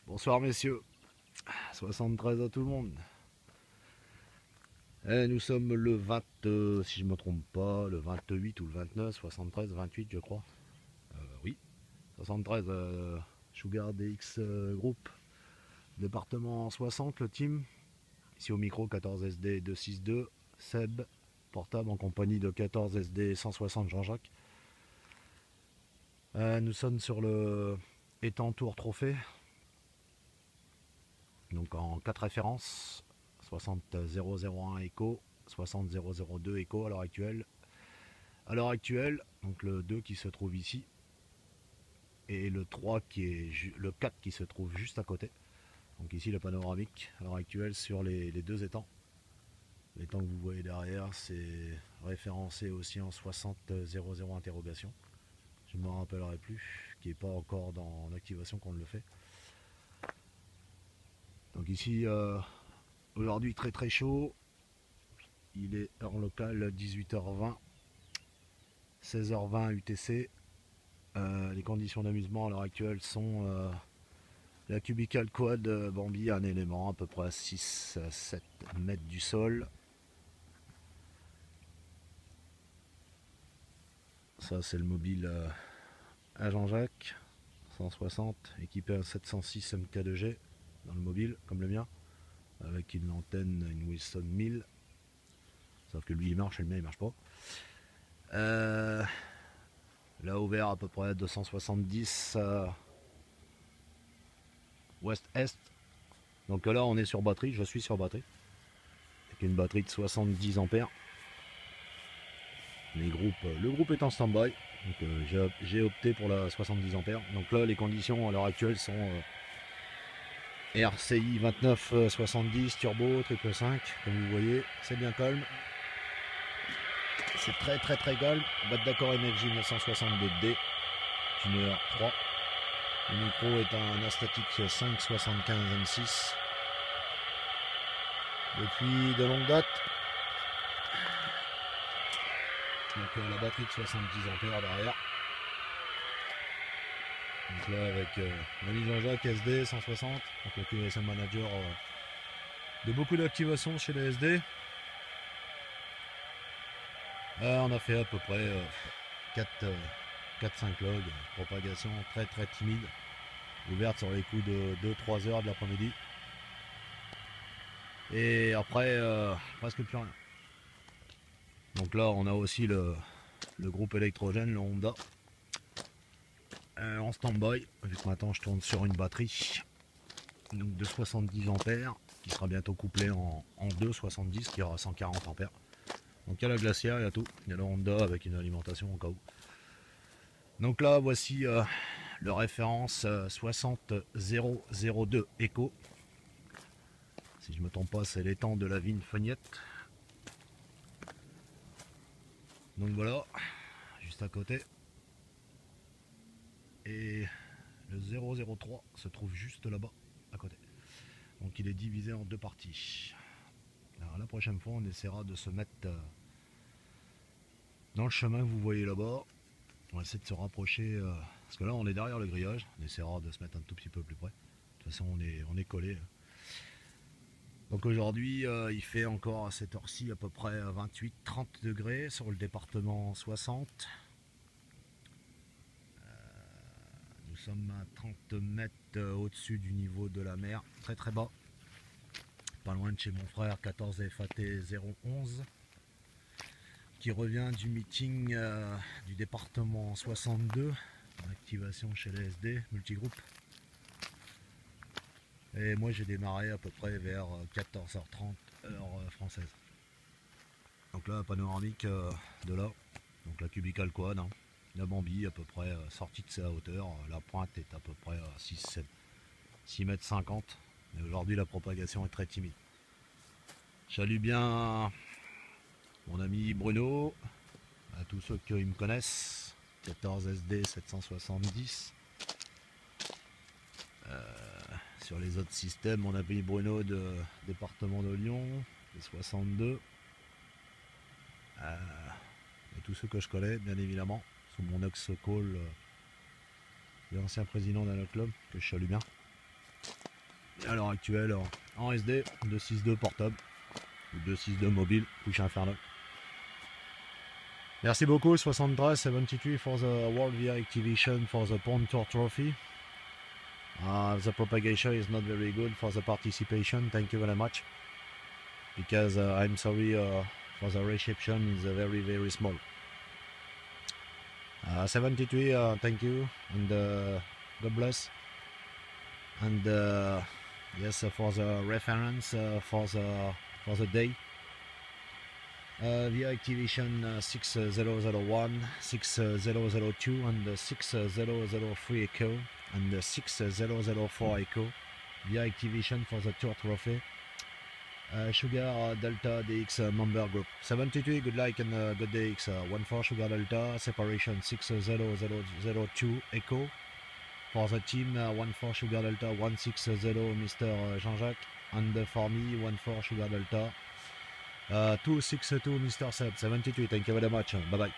Bonsoir messieurs, 73 à tout le monde. Nous sommes le 20, si je ne me trompe pas, le 28 ou le 29, 73, 28 je crois. Oui, 73, Sugar DX Group, département 60 le team. Ici au micro 14SD 262, Seb, portable en compagnie de 14SD 160 Jean-Jacques. Nous sommes sur le étang Tour Trophée, donc en 4 références, 60001 Echo, 60002 Echo à l'heure actuelle. À l'heure actuelle, donc le 2 qui se trouve ici, et le 3 qui est le 4 qui se trouve juste à côté. Donc ici le panoramique à l'heure actuelle sur les deux étangs. L'étang que vous voyez derrière, c'est référencé aussi en 6000 interrogation. Je ne me rappellerai plus, qui n'est pas encore dans l'activation qu'on le fait. Donc ici, aujourd'hui très très chaud. Il est heure locale 18h20, 16h20 UTC. Les conditions d'amusement à l'heure actuelle sont la Cubical Quad Bambi, un élément à peu près à 6-7 mètres du sol. Ça c'est le mobile à Jean-Jacques, 160, équipé à 706 MK2G dans le mobile, comme le mien, avec une antenne, une Wilson 1000. Sauf que lui il marche et le mien il marche pas. Là ouvert à peu près 270 ouest-est. Donc là on est sur batterie, je suis sur batterie. Avec une batterie de 70 ampères. Le groupe est en stand-by. Donc j'ai opté pour la 70 ampères. Donc là les conditions à l'heure actuelle sont RCI 2970 turbo triple 5 comme vous voyez, c'est bien calme. C'est très très très calme. Batte d'accord MFJ 962D, tuner 3. Le micro est un Astatic 575 M6 depuis de longue date. Donc la batterie de 70 ampères derrière. Donc là avec l'ami Jean-Jacques SD 160, donc le QSM manager de beaucoup d'activations chez les SD. On a fait à peu près 4-5 logs, propagation très très timide, ouverte sur les coups de 2-3 heures de l'après-midi. Et après presque plus rien. Donc là on a aussi le groupe électrogène, le Honda, en stand-by, vu que maintenant je tourne sur une batterie donc de 70 ampères qui sera bientôt couplée en 2,70 qui aura 140 ampères. Donc il y a la glacière, il y a tout, il y a le Honda avec une alimentation au cas où. Donc là voici le référence 60002 Echo. Si je ne me trompe pas, c'est l'étang de la vigne Feignette. Donc voilà, juste à côté. Et le 003 se trouve juste là-bas, à côté. Donc il est divisé en deux parties. Alors la prochaine fois, on essaiera de se mettre dans le chemin que vous voyez là-bas. On va essayer de se rapprocher, parce que là on est derrière le grillage. On essaiera de se mettre un tout petit peu plus près. De toute façon, on est collé. Donc aujourd'hui, il fait encore à cette heure-ci à peu près 28-30 degrés sur le département 60. Nous sommes à 30 mètres au-dessus du niveau de la mer, très très bas. Pas loin de chez mon frère 14 FAT 011 qui revient du meeting du département 62 en activation chez les SD multigroupe. Et moi j'ai démarré à peu près vers 14h30 heure française. Donc là panoramique de là, donc la Cubical Quad, hein. La Bambi à peu près sortie de sa hauteur, la pointe est à peu près à 6 mètres 50. Mais aujourd'hui la propagation est très timide. Je salue bien mon ami Bruno, à tous ceux qui me connaissent, 14 SD 770. Sur les autres systèmes, mon ami Bruno de département de Lyon, les 62. Et tous ceux que je connais, bien évidemment, sous mon ex-call, l'ancien président d'un autre club, que je salue bien. à l'heure actuelle en SD, 262 portable, ou 262 mobile, push infernal. Merci beaucoup, 73 for the World VR Activation for the Pond Tour Trophy. The propagation is not very good for the participation, thank you very much. Because I'm sorry for the reception is very very small. 73, thank you, and God bless. And yes, for the reference for the day. The activation 6001, 6002, and 6003 echo, and 6004 echo. The activation for the tour trophy. Sugar Delta DX member group 73, good luck and good day X 14 Sugar Delta, separation 6002 echo. For the team 14 Sugar Delta 160 Mr. Jean-Jacques, and for me 14 Sugar Delta 262 Mr. Seb. 73, thank you very much, bye bye.